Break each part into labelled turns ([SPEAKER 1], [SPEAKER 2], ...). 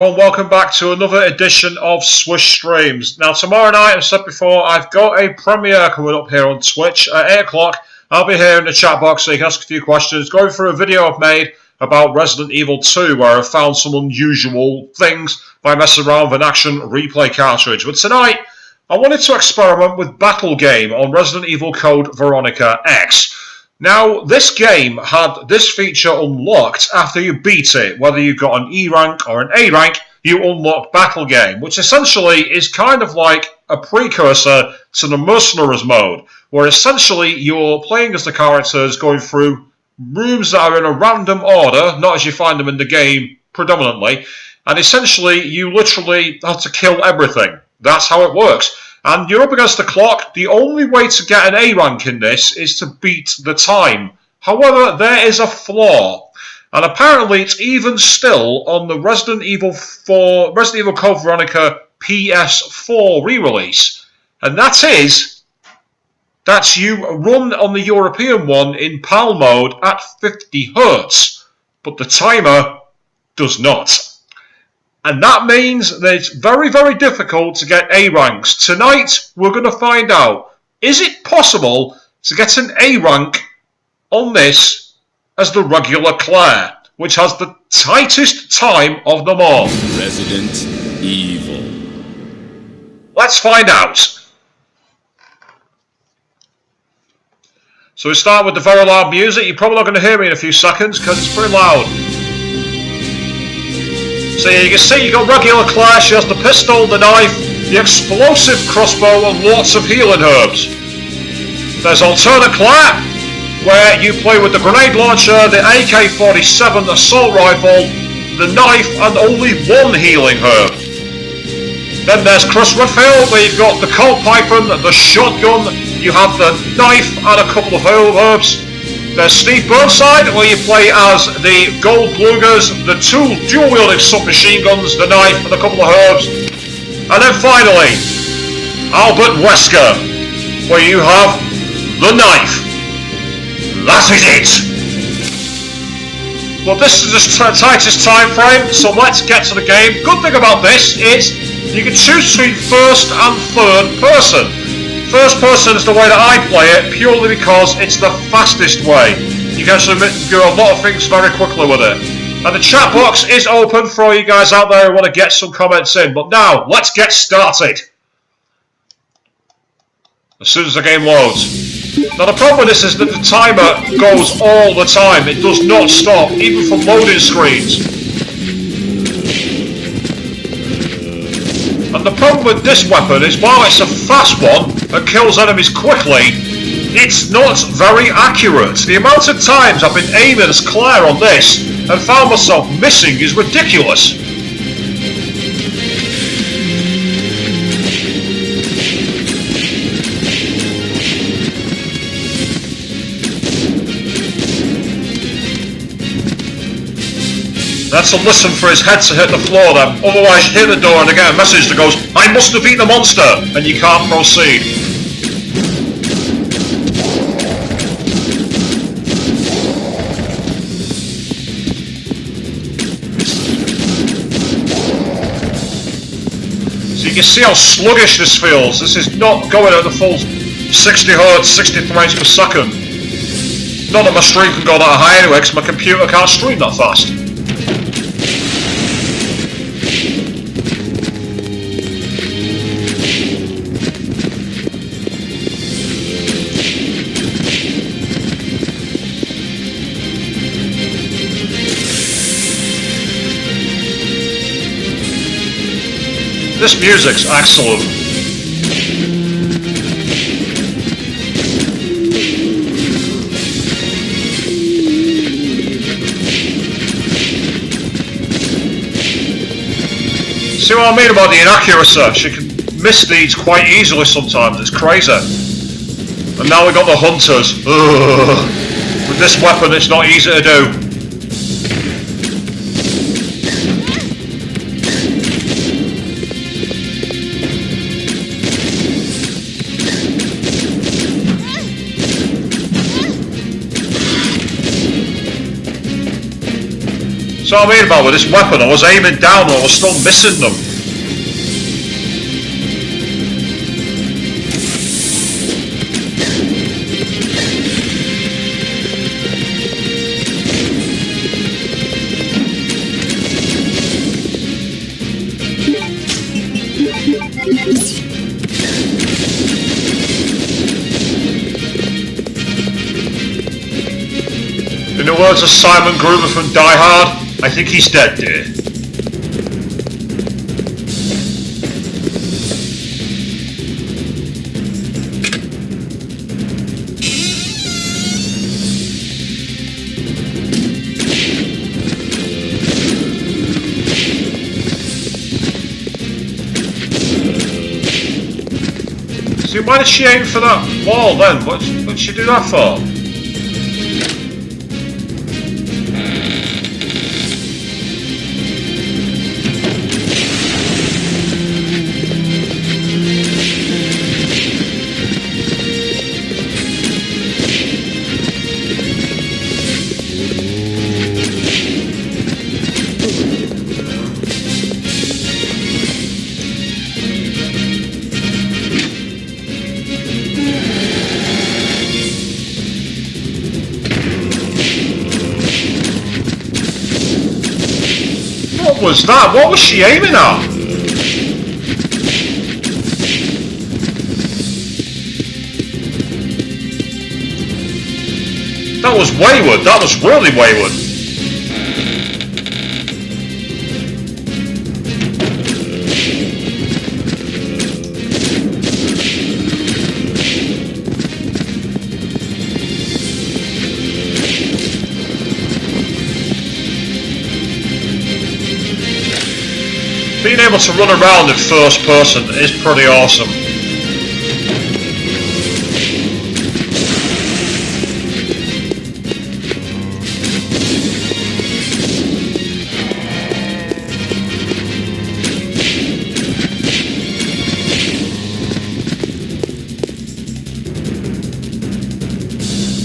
[SPEAKER 1] Well, welcome back to another edition of Swish Streams. Now, tomorrow night, as I said before, I've got a premiere coming up here on Twitch at 8 o'clock. I'll be here in the chat box so you can ask a few questions. Going through a video I've made about Resident Evil 2, where I've found some unusual things by messing around with an action replay cartridge. But tonight, I wanted to experiment with Battle Game on Resident Evil Code Veronica X. Now, this game had this feature unlocked after you beat it. Whether you got an E rank or an A rank, you unlock Battle Game, which essentially is kind of like a precursor to the Mercenaries mode, where essentially you're playing as the characters going through rooms that are in a random order, not as you find them in the game predominantly, and essentially you literally have to kill everything. That's how it works. And you're up against the clock. The only way to get an A rank in this is to beat the time. However, there is a flaw. And apparently it's even still on the Resident Evil Code Veronica PS4 re-release. And that is that you run on the European one in PAL mode at 50 Hz. But the timer does not. And that means that it's very, very difficult to get A ranks. Tonight, we're going to find out, is it possible to get an A rank on this as the regular Claire, which has the tightest time of them all?
[SPEAKER 2] Resident Evil.
[SPEAKER 1] Let's find out. So we start with the very loud music. You're probably not going to hear me in a few seconds because it's pretty loud. So you can see you've got regular Claire, she has the pistol, the knife, the explosive crossbow and lots of healing herbs. There's alternate Claire, where you play with the grenade launcher, the AK-47 assault rifle, the knife and only one healing herb. Then there's Chris Redfield, where you've got the Colt Piper, the shotgun, you have the knife and a couple of herbs. There's Steve Burnside, where you play as the Gold Blugers, the two dual-wielding submachine guns, the knife, and a couple of herbs. And then finally, Albert Wesker, where you have the knife. That is it! Well, this is the tightest time frame, so let's get to the game. Good thing about this is you can choose between first and third person. First person is the way that I play it, purely because it's the fastest way. You can actually do a lot of things very quickly with it. And the chat box is open for all you guys out there who want to get some comments in. But now, let's get started. As soon as the game loads. Now the problem with this is that the timer goes all the time. It does not stop, even for loading screens. And the problem with this weapon is while it's a fast one and kills enemies quickly, it's not very accurate. The amount of times I've been aiming as Claire on this and found myself missing is ridiculous. That's to listen for his head to hit the floor then, otherwise you hit the door and I get a message that goes, I must defeat the monster, and you can't proceed. So you can see how sluggish this feels. This is not going at the full 60 Hz, 60 frames per second. Not that my stream can go that high anyway, because my computer can't stream that fast. This music's excellent. See what I mean about the inaccuracy? She can miss these quite easily sometimes, it's crazy. And now we've got the hunters. Ugh. With this weapon it's not easy to do. That's what I mean about with this weapon. I was aiming down and I was still missing them. In the words of Simon Gruber from Die Hard, I think he's dead, dear. See, why did she aim for that wall then? What did she do that for? What was that? What was she aiming at? That was wayward. That was really wayward. Being able to run around in first person is pretty awesome.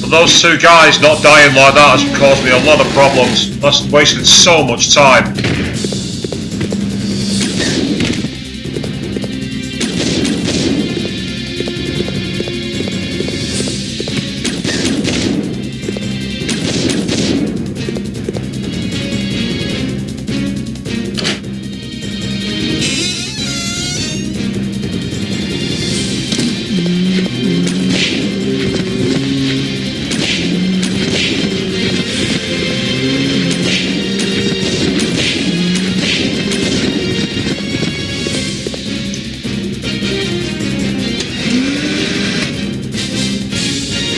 [SPEAKER 1] But those two guys not dying like that has caused me a lot of problems. That's wasted so much time.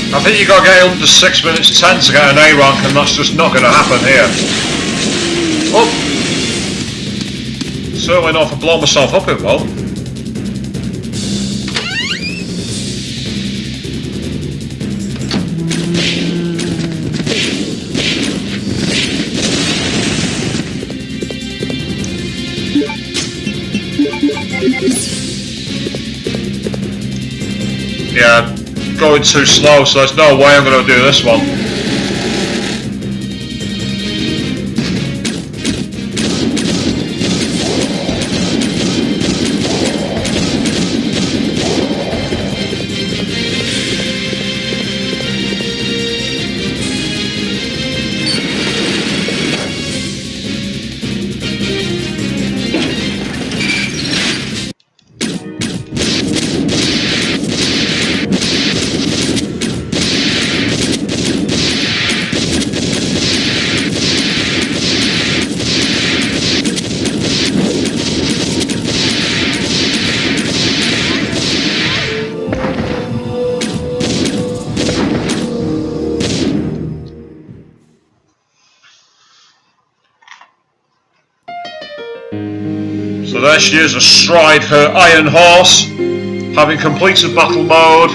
[SPEAKER 1] I think you got to get under 6 minutes 10 to get an A rank, and that's just not going to happen here. Oh! Certainly not if I blow myself up, it won't. Yeah. Going too slow, so there's no way I'm going to do this one. So there she is astride her iron horse, having completed battle mode.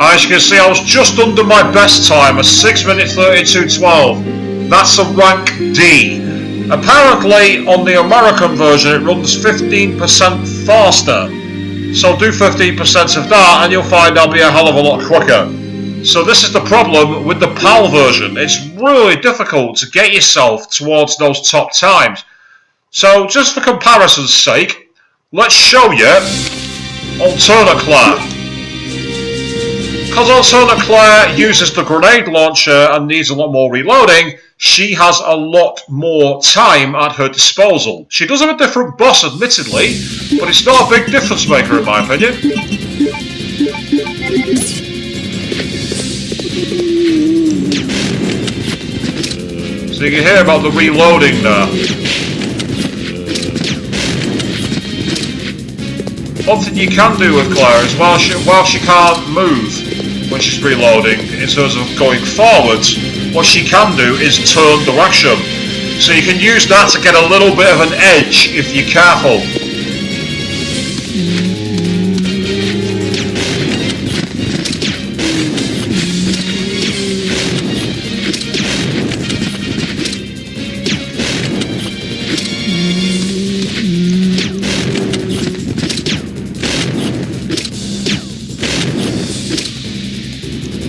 [SPEAKER 1] As you can see, I was just under my best time, a 6 minute 32:12. That's a rank D. Apparently on the American version it runs 15% faster. So do 15% of that and you'll find I'll be a hell of a lot quicker. So this is the problem with the PAL version. It's really difficult to get yourself towards those top times. So just for comparison's sake, let's show you Alternate Claire. Because Alternate Claire uses the grenade launcher and needs a lot more reloading, she has a lot more time at her disposal. She does have a different boss, admittedly, but it's not a big difference maker in my opinion. So you can hear about the reloading there. One thing you can do with Claire is while she can't move when she's reloading in terms of going forwards, what she can do is turn direction. So you can use that to get a little bit of an edge if you're careful.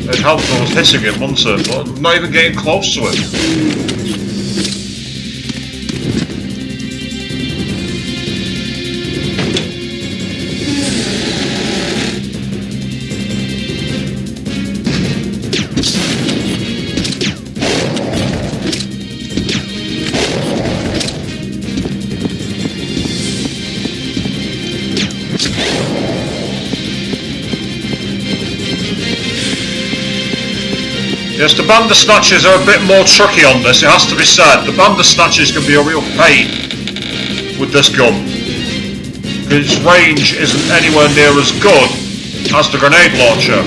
[SPEAKER 1] It helped if I was hitting him, wouldn't it? But I'm not even getting close to him. Yes, the Bandersnatchers are a bit more tricky on this, it has to be said. The Bandersnatchers can be a real pain with this gun. Because its range isn't anywhere near as good as the grenade launcher.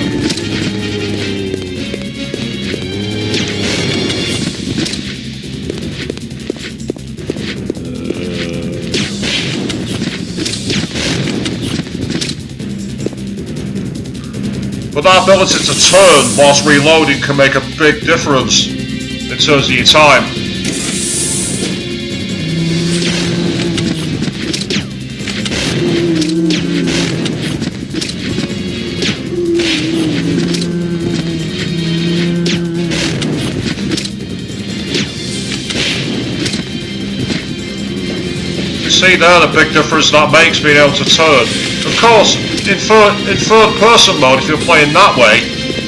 [SPEAKER 1] But that ability to turn whilst reloading can make a big difference in terms of your time. You see there the big difference that makes being able to turn. Of course, in third person mode, if you're playing that way,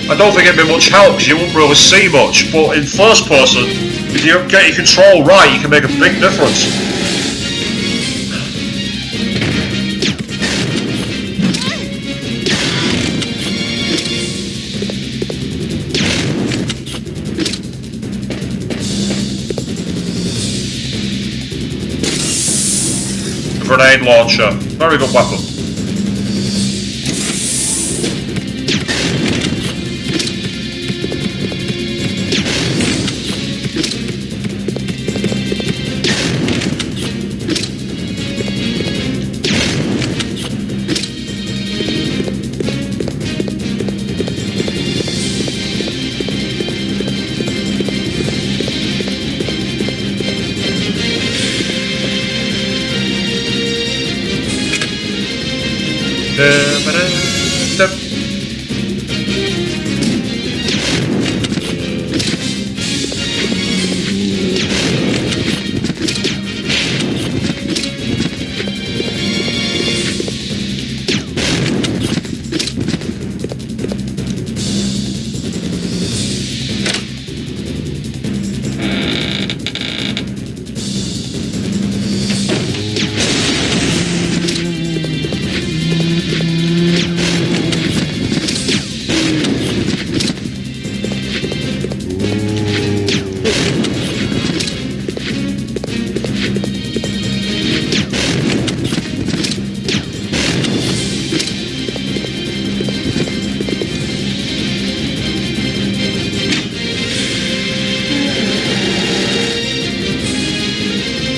[SPEAKER 1] I don't think it'd be much help because you wouldn't really see much. But in first person, if you get your control right, you can make a big difference. The grenade launcher, very good weapon.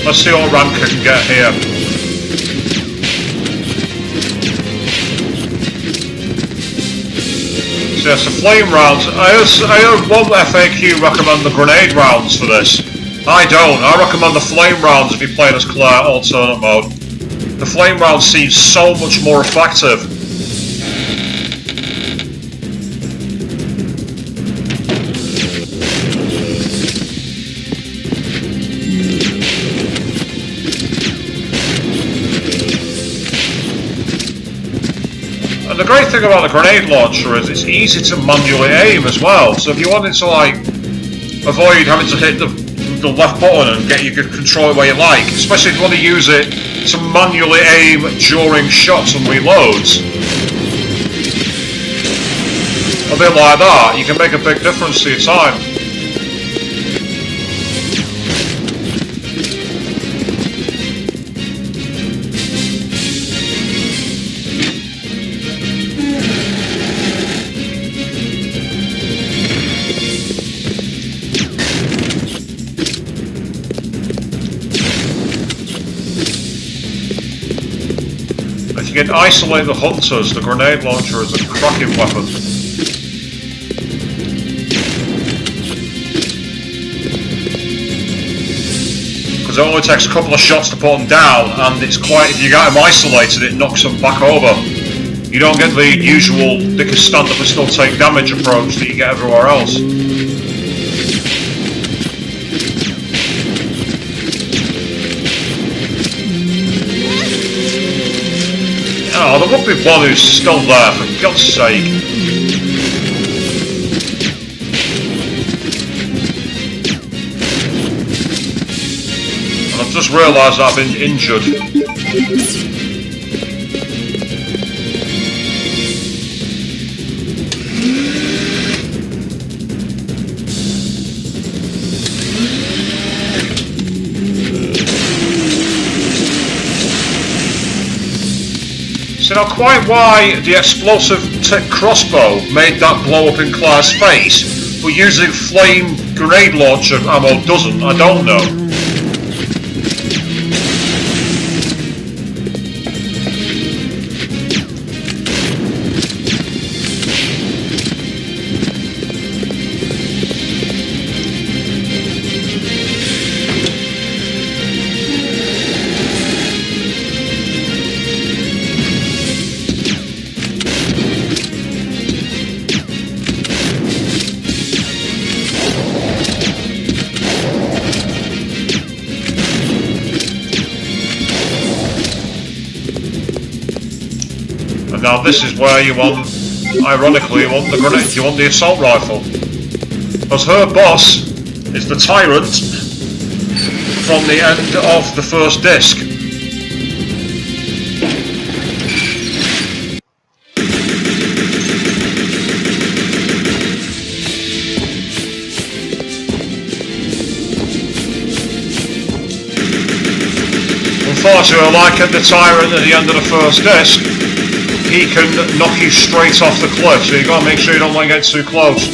[SPEAKER 1] Let's see what rank I can get here. So yes, the flame rounds. I heard one FAQ recommend the grenade rounds for this. I don't. I recommend the flame rounds if you're playing as Claire alternate mode. The flame rounds seem so much more effective. the great thing about the grenade launcher is it's easy to manually aim as well. So if you wanted to like avoid having to hit the left button and get you could control it where you like, especially if you want to use it to manually aim during shots and reloads, a bit like that, you can make a big difference to your time. If you can isolate the hunters, the grenade launcher is a cracking weapon. Because it only takes a couple of shots to put them down, and it's quite, if you get them isolated, it knocks them back over. You don't get the usual they can stand up and still take damage approach that you get everywhere else. Oh, there would be one who's still there, for God's sake. And I've just realised that I've been injured. So not quite why the explosive crossbow made that blow up in Claire's face, but using flame grenade launcher ammo doesn't, I don't know. Now this is where you want, ironically, you want the grenade, you want the assault rifle. Because her boss is the tyrant from the end of the first disc. Unfortunately, like at the tyrant at the end of the first disc, he can knock you straight off the cliff, so you got to make sure you don't let him get too close.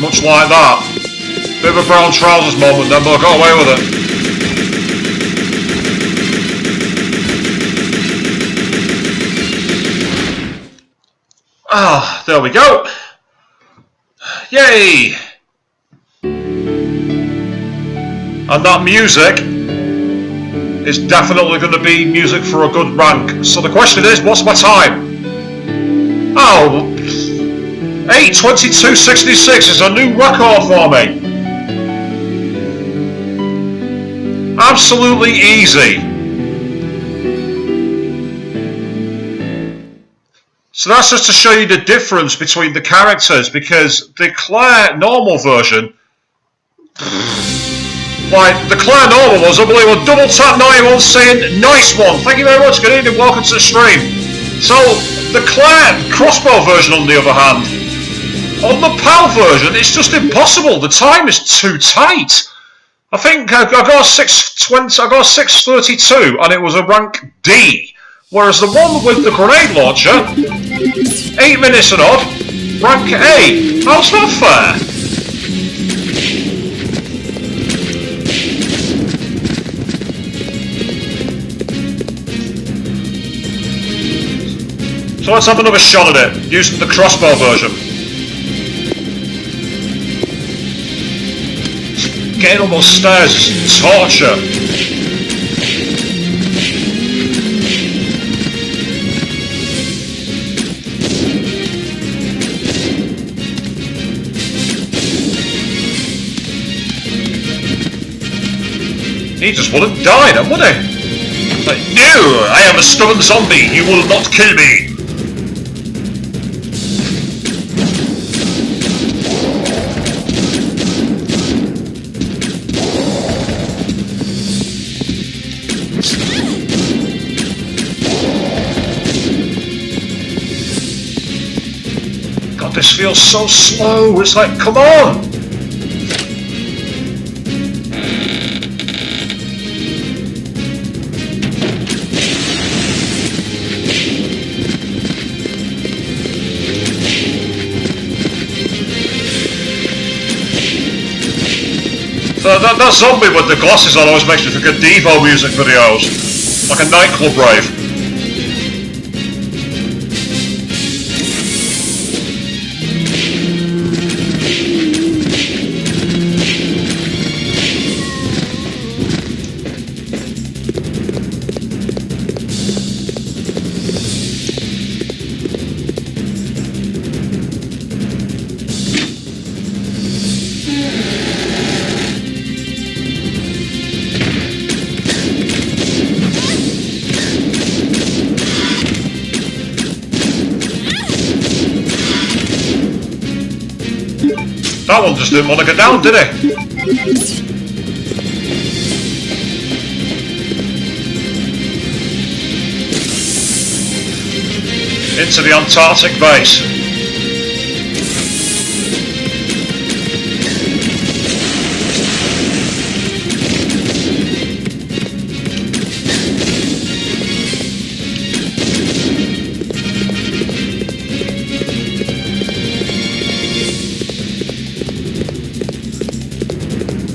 [SPEAKER 1] Much like that. Bit of a brown trousers moment then, but I got away with it. Ah, there we go. Yay! And that music is definitely going to be music for a good rank. So the question is, what's my time? Oh, 8:22.66 is a new record for me. Absolutely easy. So that's just to show you the difference between the characters, because the Claire normal version, like the Claire normal was unbelievable. Double tap 91 saying nice one. Thank you very much. Good evening. Welcome to the stream. So the Claire crossbow version, on the other hand, on the PAL version, it's just impossible. The time is too tight. I think I got a 6:20. I got a 6:32, and it was a rank D. Whereas the one with the grenade launcher, 8 minutes and odd, rank A. How's that fair? So let's have another shot at it, using the crossbow version. Getting up those stairs is torture. He just wouldn't die then, would he? Like, no! I am a stubborn zombie! You will not kill me! God, this feels so slow. It's like, come on! That zombie with the glasses on always makes me think of Devo music videos. Like a nightclub rave. That one just didn't want to get down, did he? Into the Antarctic base.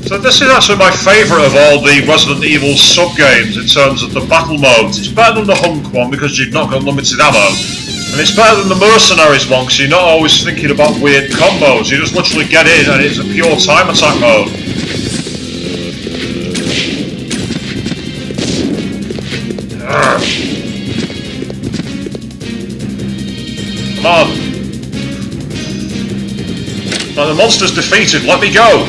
[SPEAKER 1] So this is actually my favourite of all the Resident Evil sub-games in terms of the battle modes. It's better than the Hunk one because you've not got limited ammo. And it's better than the Mercenaries one because you're not always thinking about weird combos. You just literally get in and it's a pure time attack mode. Come on. Now the monster's defeated, let me go!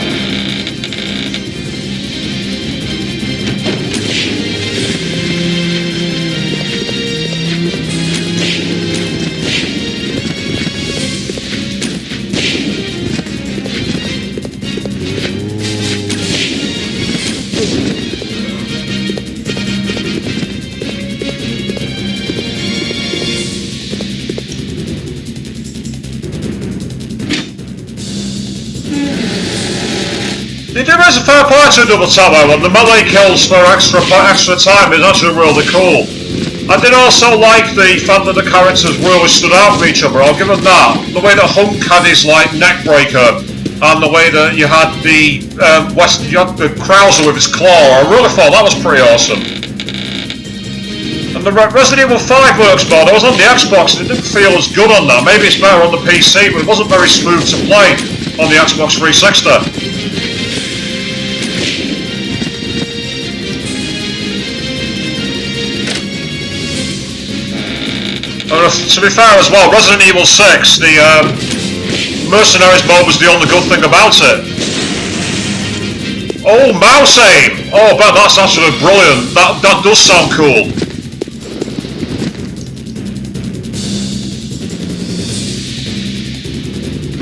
[SPEAKER 1] There is a fair part to double tap though, and the melee kills for extra time is actually really cool. I did also like the fact that the characters really stood out from each other, I'll give them that. The way that Hunk had his like neck breaker, and the way that you had the Krauser with his claw, I really thought that was pretty awesome. And the Resident Evil 5 works mode, I was on the Xbox and it didn't feel as good on that. Maybe it's better on the PC, but it wasn't very smooth to play on the Xbox 360. To be fair as well, Resident Evil 6, the Mercenaries mode was the only good thing about it. Oh, mouse aim! Oh, but that's actually brilliant. That does sound cool.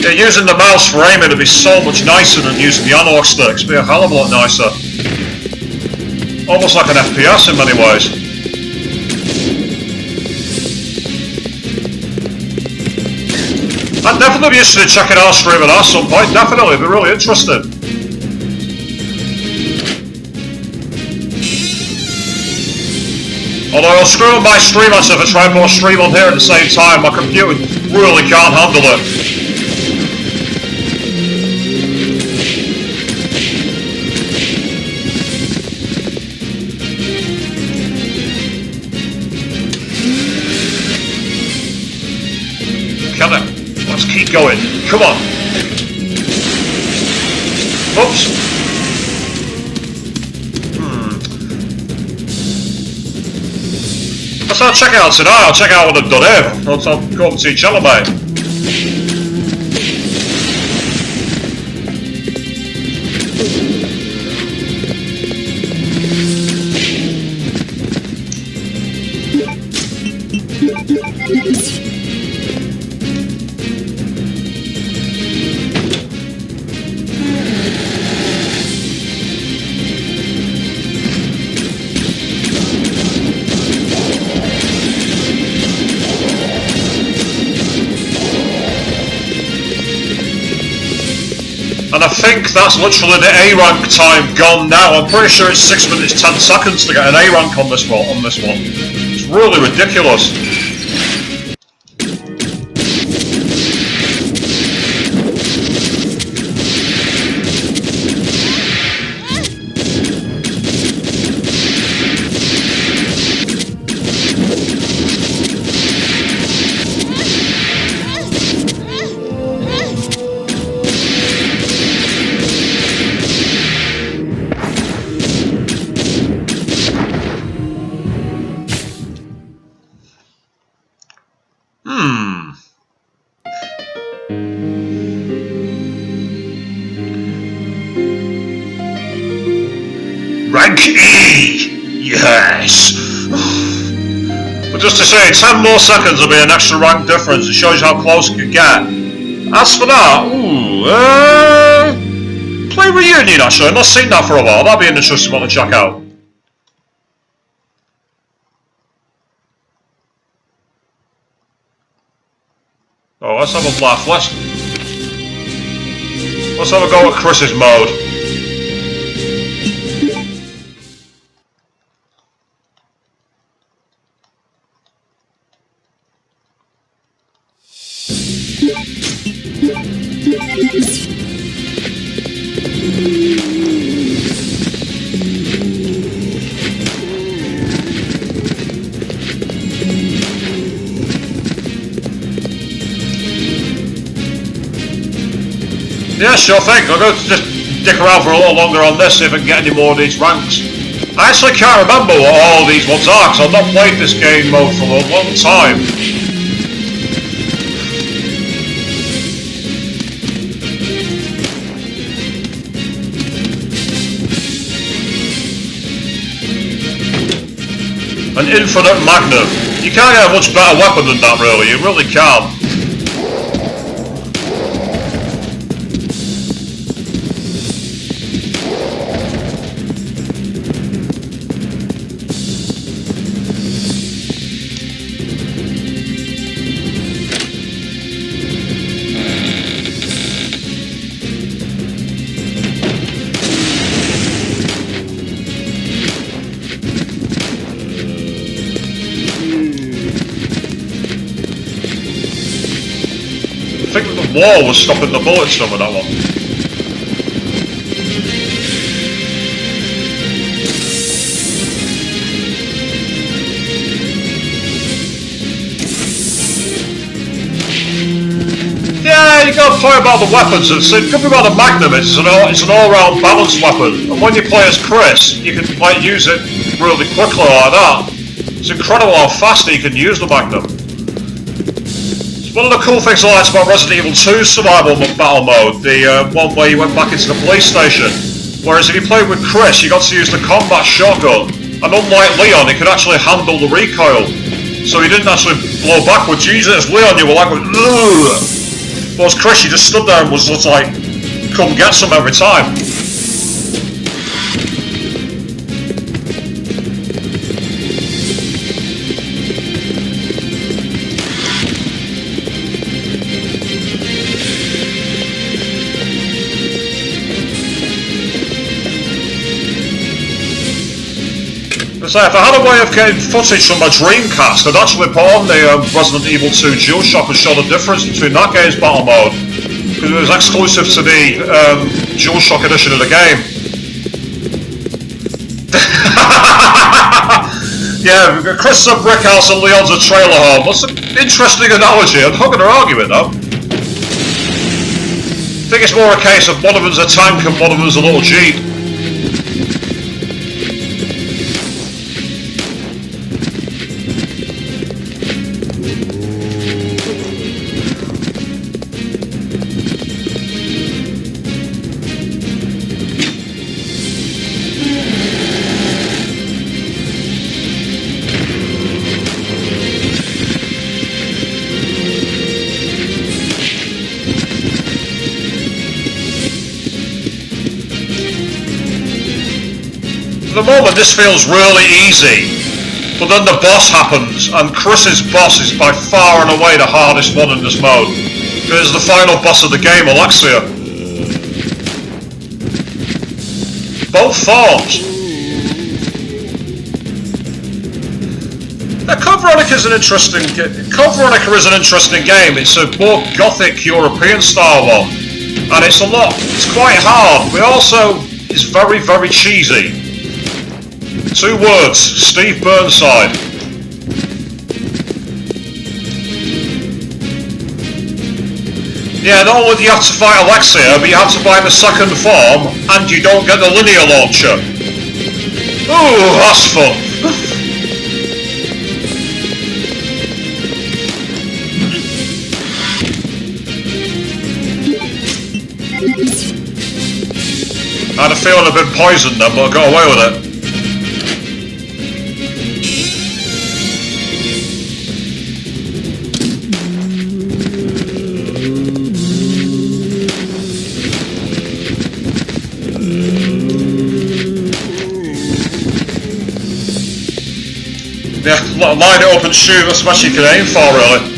[SPEAKER 1] Yeah, using the mouse for aiming would be so much nicer than using the analog sticks. It'd be a hell of a lot nicer. Almost like an FPS in many ways. I'd definitely be interested in checking out a stream of that at some point, definitely, it'd be really interesting. Although I'll screw up my stream answer if I try more stream on here at the same time, my computer really can't handle it. Kill him. Let's keep going. Come on. Oops. I'll check it out today. I'll check out what I've done here. I'll go over to each other, mate. think that's literally the A rank time gone now. I'm pretty sure it's 6 minutes 10 seconds to get an A rank on this one. It's really ridiculous. Rank E! Yes! But just to say, 10 more seconds will be an extra rank difference. It shows you how close you can get. As for that, play Reunion actually. I've not seen that for a while. That'd be an interesting one to check out. Oh, let's have a laugh. Let's have a go at Chris's mode. Yeah, sure thing. I'm going to just dick around for a little longer on this, see if I can get any more of these ranks. I actually can't remember what all these ones are, because I've not played this game mode for a long time. An infinite magnum. You can't get a much better weapon than that, really. You really can't. I think the wall was stopping the bullets from that one. Yeah, you gotta play about the weapons. It's good thing about the Magnum is it's an all-round balanced weapon, and when you play as Chris, you can like use it really quickly like that. It's incredible how fast you can use the Magnum. One of the cool things I liked about Resident Evil 2's survival battle mode, the one where you went back into the police station, whereas if you played with Chris, you got to use the combat shotgun, and unlike Leon, he could actually handle the recoil, so he didn't actually blow backwards. You use it as Leon, you were like, ugh! Whereas Chris, you just stood there and was just like, come get some every time. So if I had a way of getting footage from my Dreamcast, I'd actually put on the Resident Evil 2 DualShock and show the difference between that game's battle mode, because it was exclusive to the DualShock edition of the game. Yeah, Chris is a brick house and Leon's a trailer home. That's an interesting analogy. I'm not going to argue it though. I think it's more a case of one of them's a tank and one of them's a little Jeep. At the moment this feels really easy, but then the boss happens, and Chris's boss is by far and away the hardest one in this mode. It is the final boss of the game, Alexia. Both forms. Code Veronica is an interesting game. It's a more gothic European style one, and it's quite hard, but also it's very, very cheesy. 2 words, Steve Burnside. Yeah, not only do you have to fight Alexia, but you have to buy the second form, and you don't get the linear launcher. Ooh, that's fun. I had a feeling I'd been poisoned then, but I got away with it. Yeah, line it up and shoot, that's what you can aim for, really.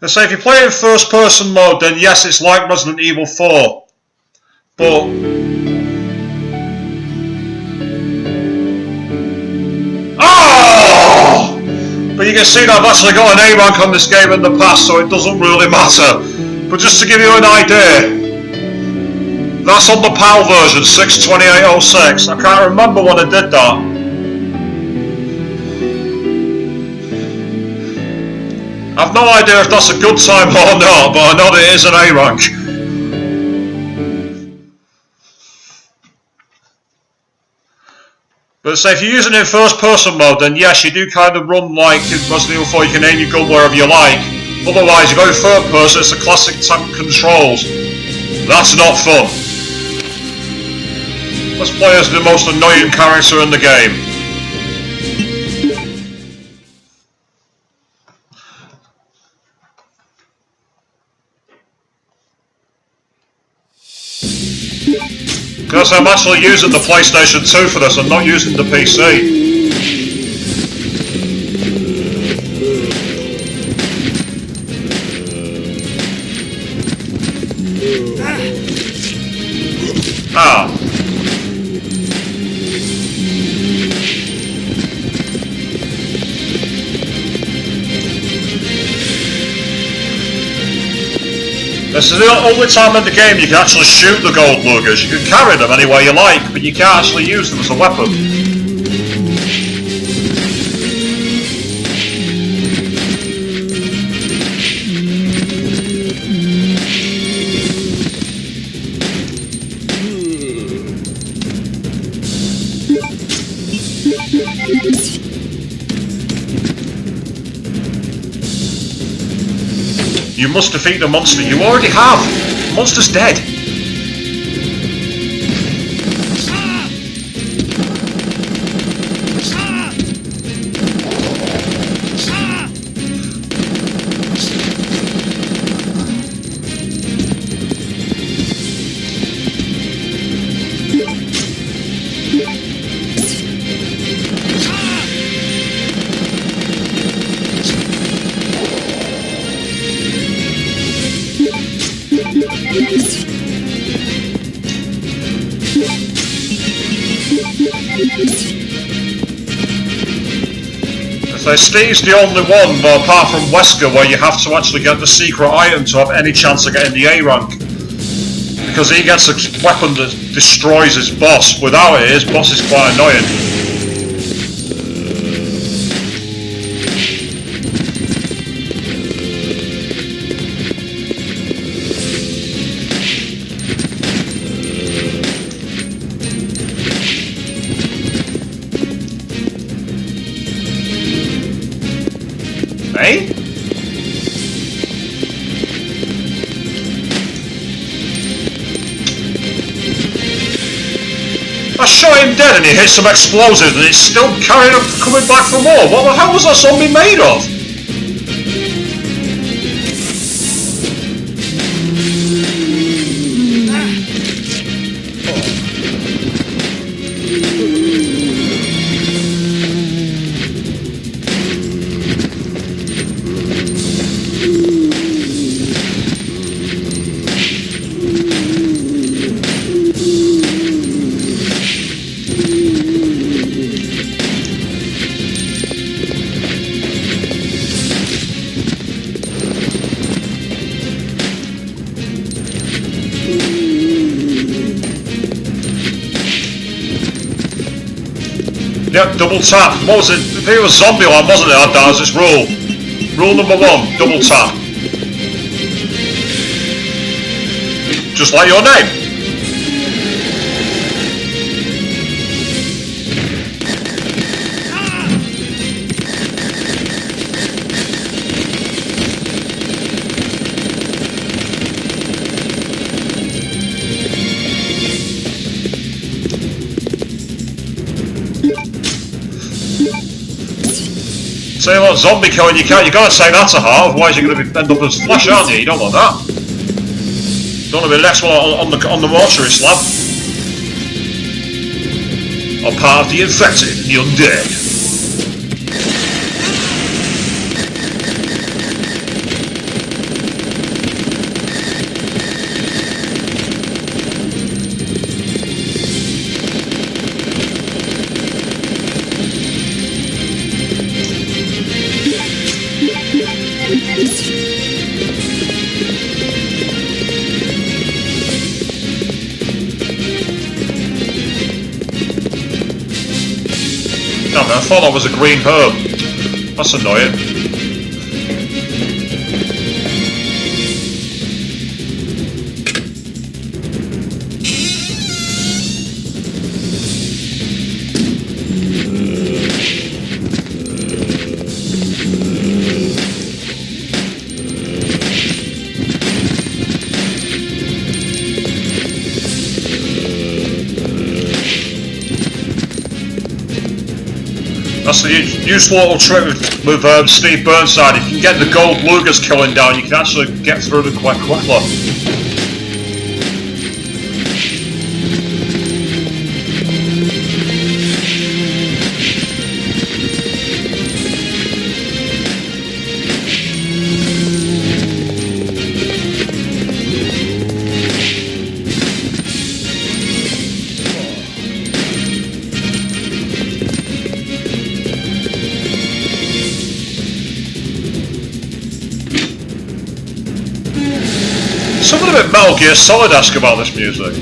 [SPEAKER 1] So if you play in first person mode, then yes, it's like Resident Evil 4. But but you can see that I've actually got an A rank on this game in the past, so it doesn't really matter. But just to give you an idea, that's on the PAL version, 62806. I can't remember when I did that. I've no idea if that's a good time or not, but I know that it is an A rank. But say if you're using it in first person mode, then yes, you do kind of run like in Resident Evil 4, you can aim your gun wherever you like. Otherwise, you go third person, it's the classic tank controls. That's not fun. Let's play as the most annoying character in the game. Because I'm actually using the PlayStation 2 for this, I'm not using the PC. Ah. This is the only time in the game you can actually shoot the gold luggers. You can carry them anywhere you like, but you can't actually use them as a weapon. You must defeat the monster. You already have. The monster's dead. So Steve's the only one, apart from Wesker, where you have to actually get the secret item to have any chance of getting the A rank. Because he gets a weapon that destroys his boss. Without it, his boss is quite annoying. Eh? I shot him dead and he hit some explosives and it's still carrying on coming back for more. What the hell was that zombie made of? Yep, double tap. What was it? I think it was Zombieland, wasn't it? That was its rule. Rule number 1, double tap. Just like your name. Say what, zombie killing you can't, you gotta say that to heart, otherwise you're gonna end up as Flash, aren't you? You don't want that. Don't want to be the next one on the mortuary slab. Or part of the infected, the undead. I thought that was a green herb. That's annoying. That's the useful little trick with Steve Burnside. If you can get the gold Luger's killing down, you can actually get through them quite quickly. Metal Gear Solid-esque about this music.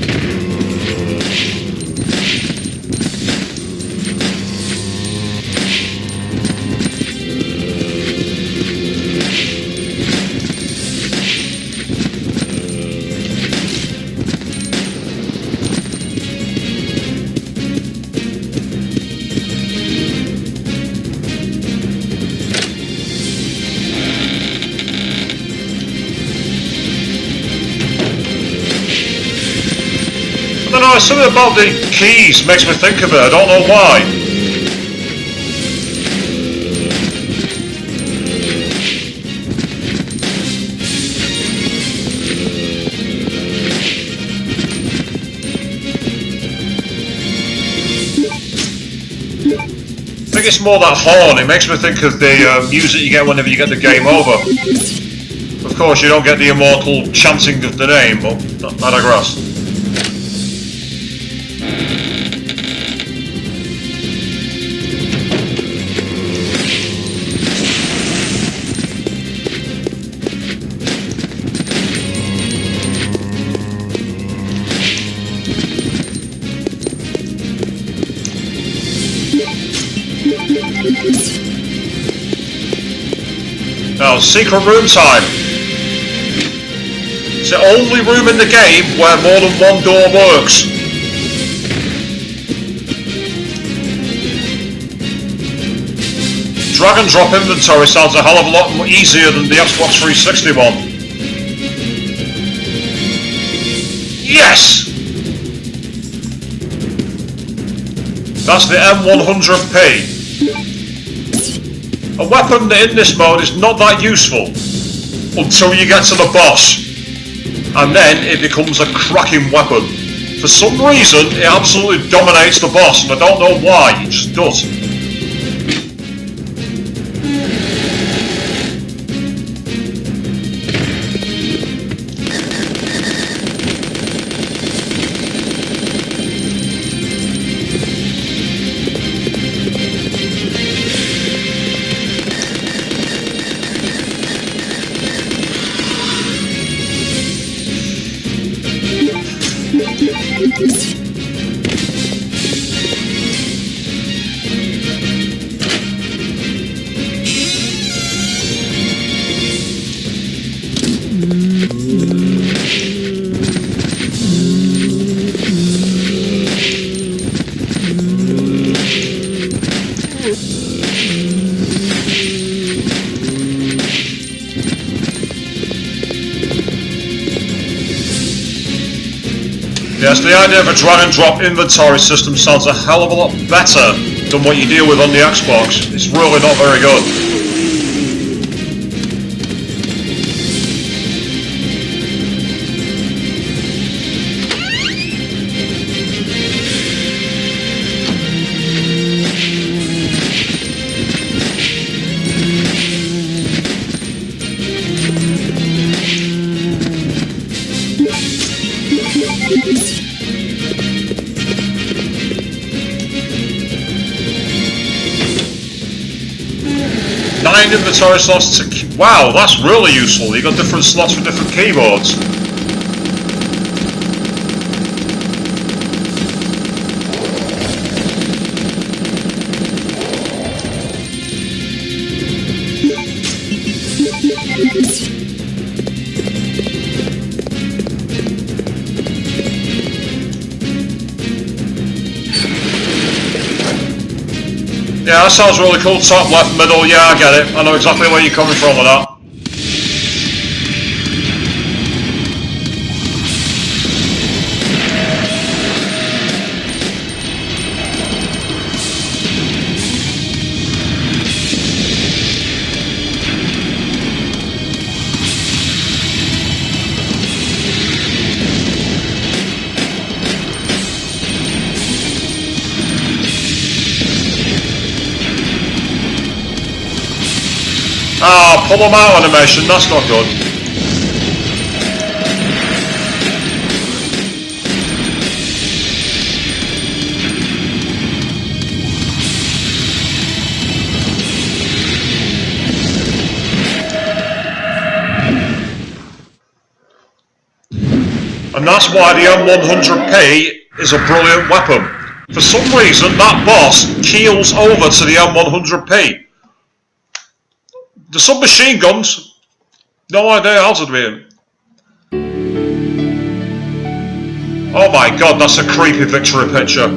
[SPEAKER 1] I don't know, something about the keys makes me think of it, I don't know why. I think it's more that horn, it makes me think of the music you get whenever you get the game over. Of course, you don't get the immortal chanting of the name, but I digress. Now, secret room time. It's the only room in the game where more than one door works. Drag and drop inventory sounds a hell of a lot easier than the Xbox 360 one. Yes! That's the M100P. A weapon in this mode is not that useful until you get to the boss, and then it becomes a cracking weapon. For some reason, it absolutely dominates the boss, and I don't know why, it just does. Yes, the idea of a drag and drop inventory system sounds a hell of a lot better than what you deal with on the Xbox. It's really not very good. Nine inventory slots to... Wow, that's really useful. You've got different slots for different keyboards. Yeah, that sounds really cool. Top, left, middle, yeah, I get it. I know exactly where you're coming from with that. Ah, pull them out animation, that's not good. and that's why the M100P is a brilliant weapon. For some reason, that boss keels over to the M100P. The submachine guns, no idea how to do it. Oh my god, that's a creepy victory picture.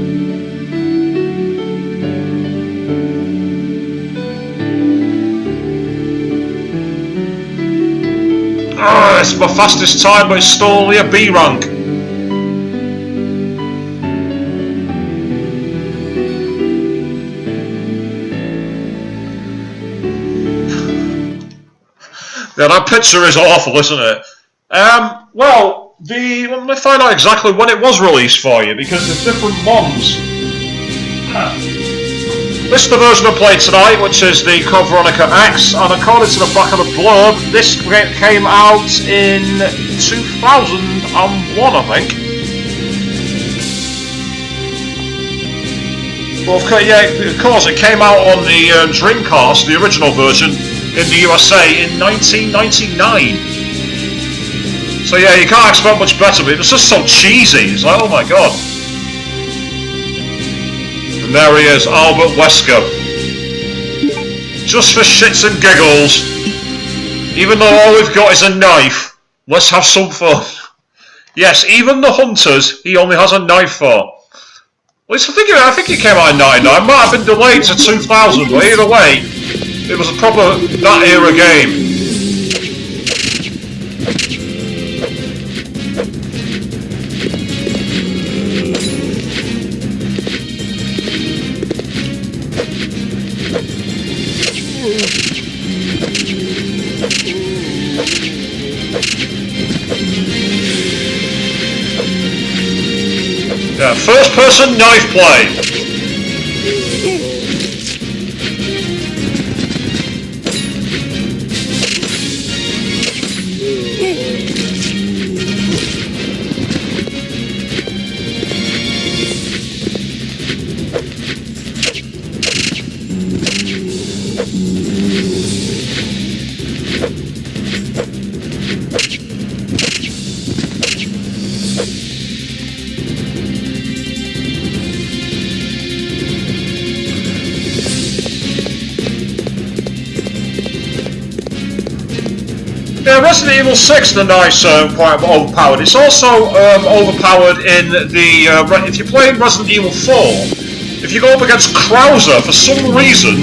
[SPEAKER 1] It's my fastest time, but it's still only a B rank. Yeah, that picture is awful, isn't it? Well, let me find out exactly when it was released for you, because there's different ones. This is the version I played tonight, which is the Code Veronica X, and according to the back of the blurb, this came out in 2001, I think. Well, yeah, of course, it came out on the Dreamcast, the original version, in the USA in 1999. So yeah, you can't expect much better, but it was just so cheesy. It's like, oh my god. And there he is, Albert Wesker. Just for shits and giggles, even though all we've got is a knife, let's have some fun. Yes, even the hunters, he only has a knife for. At least I think it came out in 99, might have been delayed to 2000, but either way, it was a proper, that era game. Yeah, first person knife play. Yeah, Resident Evil 6, the knife's quite overpowered. It's also overpowered in the if you're playing Resident Evil 4. If you go up against Krauser, for some reason,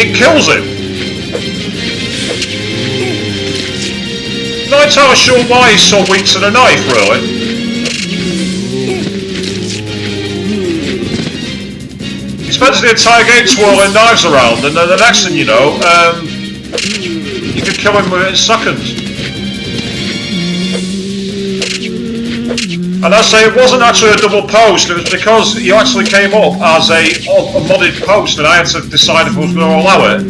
[SPEAKER 1] it kills him. Not entirely sure why he's so weak to the knife, really. He spends the entire game twirling knives around, and then the next thing you know, you could kill him within seconds. And I say it wasn't actually a double post, it was because he actually came up as a modded post and I had to decide if I was going to allow it.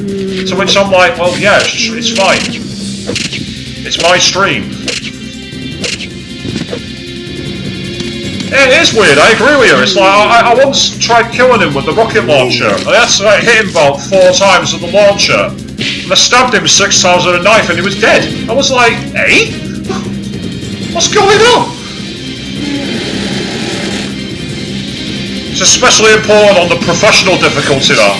[SPEAKER 1] To which I'm like, well yeah, it's fine. It's my stream. It is weird, I agree with you. It's like, I once tried killing him with the rocket launcher. I had to hit him about 4 times with the launcher. And I stabbed him 6 times with a knife and he was dead. I was like, eh? What's going on? It's especially important on the professional difficulty, that.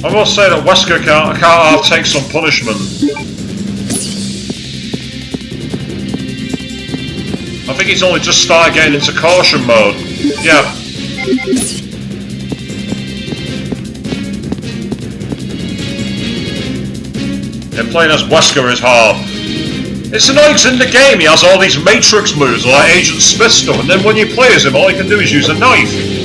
[SPEAKER 1] I must say that Wesker can't take some punishment. I think he's only just started getting into caution mode. Yeah. And playing as Wesker is hard. It's annoying because in the game he has all these Matrix moves like Agent Smith stuff, and then when you play as him all he can do is use a knife.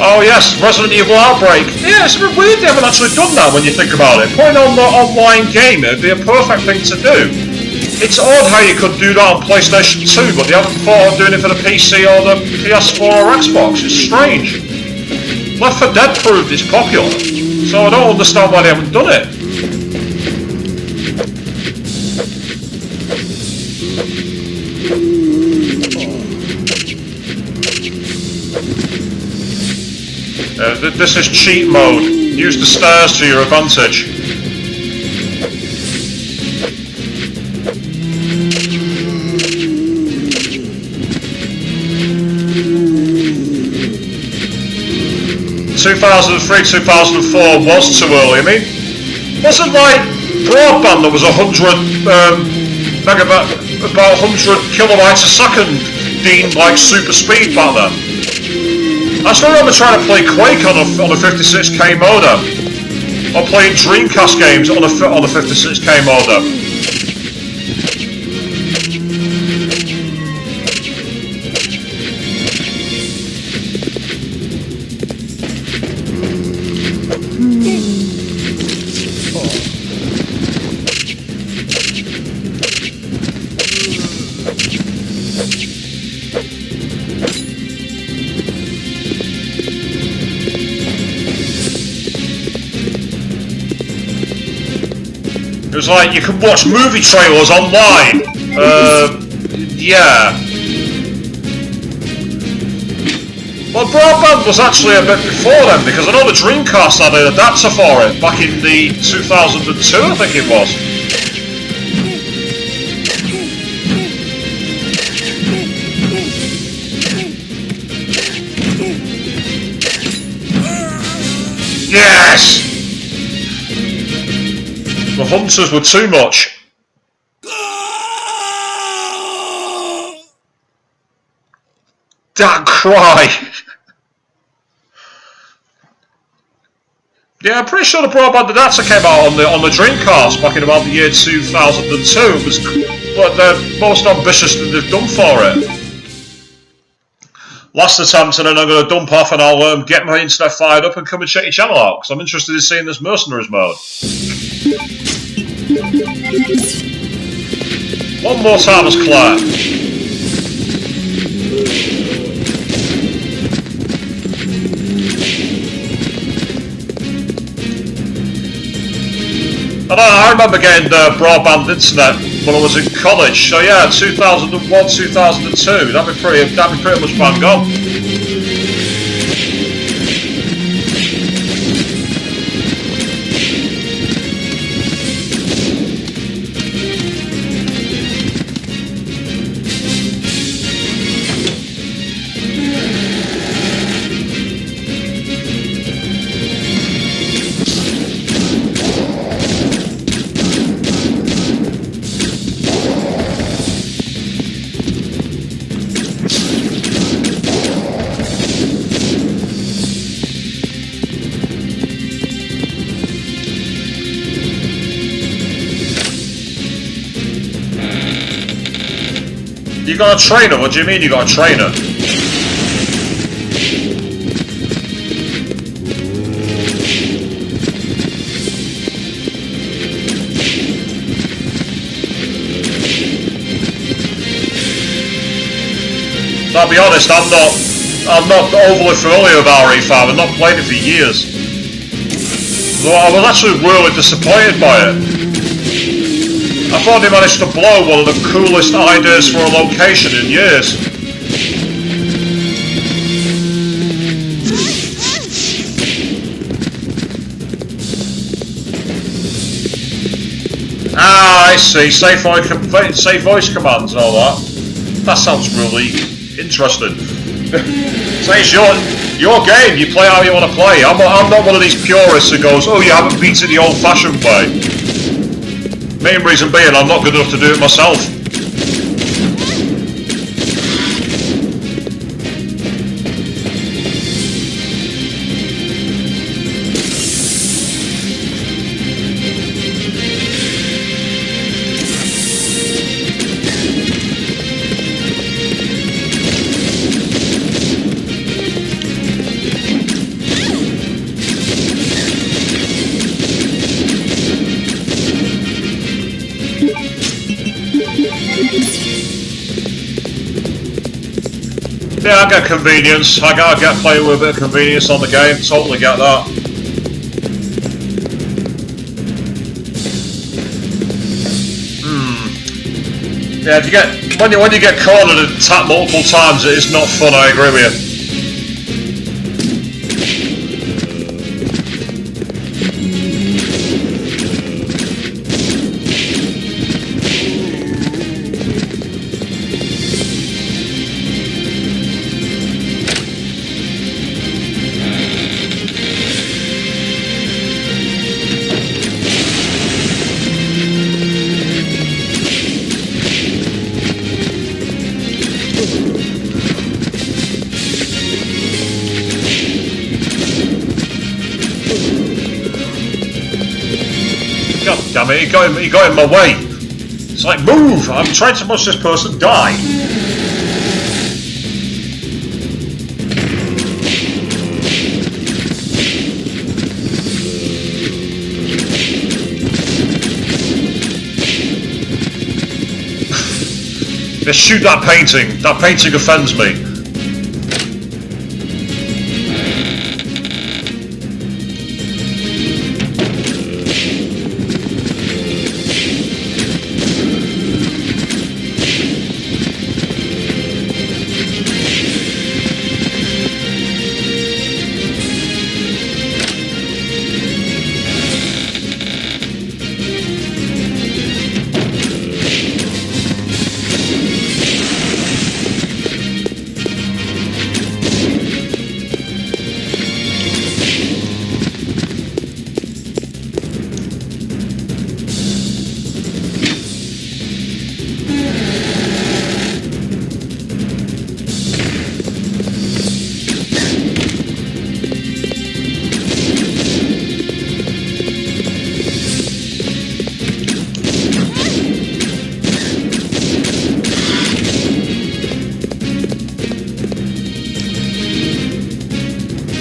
[SPEAKER 1] Oh yes, Resident Evil Outbreak. Yeah, it's a bit weird they haven't actually done that when you think about it. Putting on the online game, it'd be a perfect thing to do. It's odd how you could do that on PlayStation 2, but they haven't thought of doing it for the PC or the PS4 or Xbox. It's strange. Left 4 Dead proved it's popular, so I don't understand why they haven't done it. This is cheat mode. Use the stairs to your advantage. ...2003, 2004 was too early. I mean, wasn't like broadband that was 100 megabyte, about 100 kilobytes a second, deemed like super speed back then? I still remember trying to play Quake on a 56k modem, or playing Dreamcast games on a 56k modem. It was like you could watch movie trailers online. Yeah. Well, broadband was actually a bit before then, because I know the Dreamcast had an adapter for it back in the 2002, I think it was. Yes! The hunters were too much. That cry! Yeah, I'm pretty sure the broadband adapter came out on the Dreamcast back in about the year 2002. It was the most ambitious that they've done for it. Last attempt, and then I'm going to dump off and I'll get my internet fired up and come and check your channel out, because I'm interested in seeing this Mercenaries mode. One more time as Claire. I remember getting broadband internet when I was in college, so yeah, 2001, 2002, that'd be pretty much bang on. You got a trainer? What do you mean you got a trainer? I'll be honest, I'm not overly familiar with RE5. I've not played it for years. Though I was actually really disappointed by it. I thought they managed to blow one of the coolest ideas for a location in years. Ah, I see. Safe voice commands and all that. That sounds really interesting. So it's your game. You play how you want to play. I'm not one of these purists who goes, "Oh, you haven't beat it the old-fashioned way." Main reason being, I'm not good enough to do it myself. Yeah, I get convenience. I get playing with a bit of convenience on the game. Totally get that. Yeah, if you get when you get cornered and tapped multiple times, it is not fun. I agree with you. God damn it, he got in my way. It's like, move! I'm trying to watch this person die. Just shoot that painting. That painting offends me.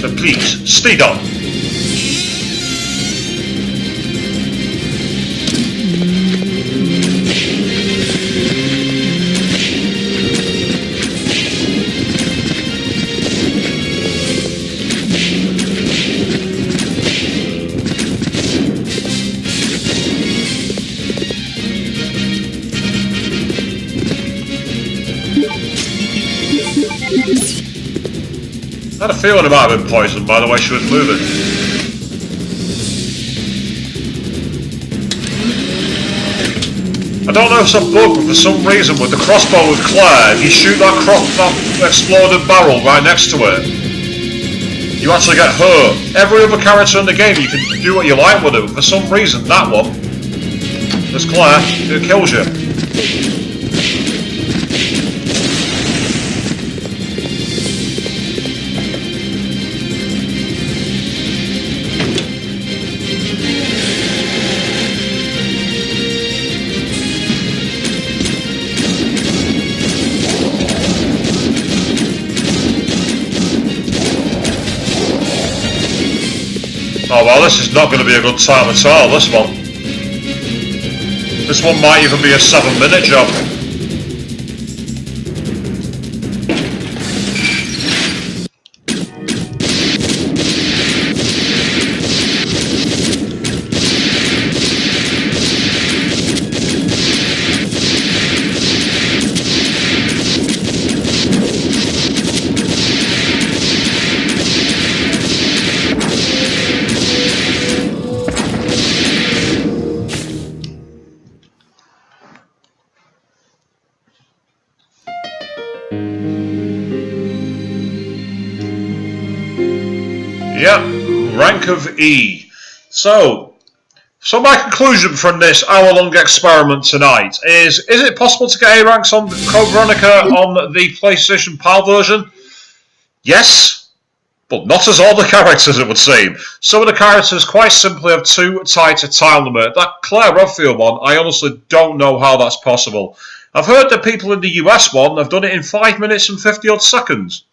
[SPEAKER 1] So please, speed on. I had a feeling it might have been poisoned by the way she was moving. I don't know if it's a bug, but for some reason with the crossbow with Claire, if you shoot that exploded barrel right next to it, you actually get hurt. Every other character in the game, you can do what you like with it, but for some reason, that one, there's Claire, it kills you. Oh well, this is not going to be a good time at all, this one. This one might even be a 7-minute job. Yep, rank of E. So my conclusion from this hour-long experiment tonight is it possible to get A ranks on Code Veronica on the PlayStation PAL version? Yes, but not as all the characters, it would seem. Some of the characters quite simply have too tight a time limit. That Claire Redfield one, I honestly don't know how that's possible. I've heard that people in the US one have done it in 5 minutes and 50 odd seconds.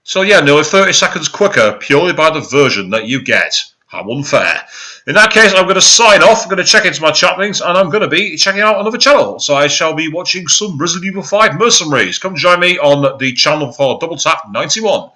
[SPEAKER 1] So yeah, nearly 30 seconds quicker purely by the version that you get. How unfair. In that case, I'm going to sign off. I'm going to check into my chat links, and I'm going to be checking out another channel. So I shall be watching some Resident Evil 5 Mercenaries. Come join me on the channel for Double Tap 91.